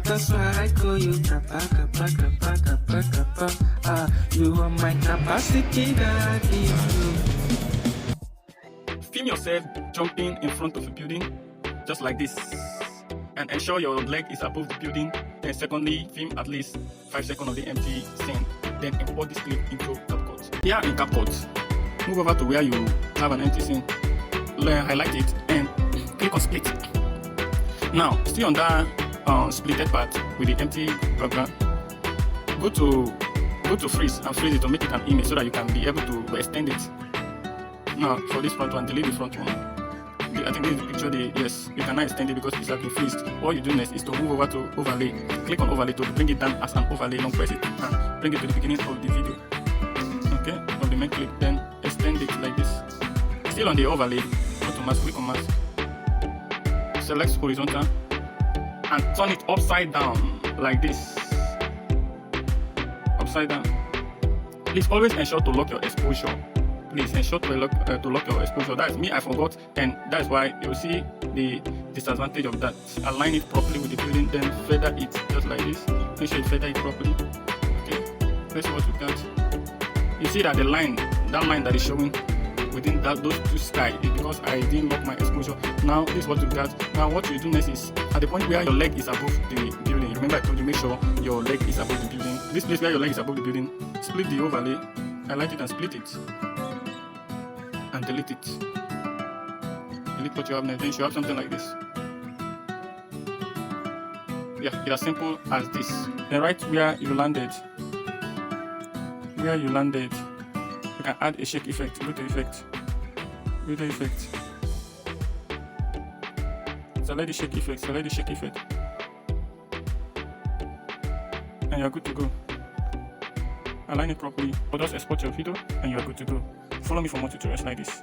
That's why I call you Kappa. You are my capacity that I give you. Film yourself jumping in front of a building, just like this, and ensure your leg is above the building. Then secondly, film at least 5 seconds of the empty scene. Then import this clip into CapCut. Here in CapCut, move over to where you have an empty scene, highlight it, and click on split. Now, still on that splitted part with the empty background, go to freeze and freeze it to make it an image so that you can be able to extend it. Now, for this front one, delete the front one. I think this is the picture. Yes, you cannot extend it because it has been freezed. What you do next is to move over to overlay. Click on overlay to bring it down as an overlay. Don't press it and bring it to the beginning of the video. Okay, of the main clip. Then extend it like this. Still on the overlay, go to mask, click on mask. Select horizontal and turn it upside down like this. Upside down. Please always ensure to lock your exposure. Please ensure to lock your exposure. That is me, I forgot, and that's why you'll see the disadvantage of that. Align it properly with the building, then feather it just like this. Make sure you feather it properly. Okay, let's see what we got. You see that that line that is showing within those two skies is because I didn't lock my exposure. Now this is what we got. Now what you do next is at the point where your leg is above the building. Remember I told you make sure your leg is above the building. This place where your leg is above the building, split the overlay, highlight it and split it. And delete it. Delete what you have next. Then you should have something like this. Yeah, it's as simple as this. Then right where you landed, you can add a shake effect. Go to effect. Select the shake effect. And you are good to go. Align it properly, or just export your video and you are good to go. Follow me for more tutorials like this.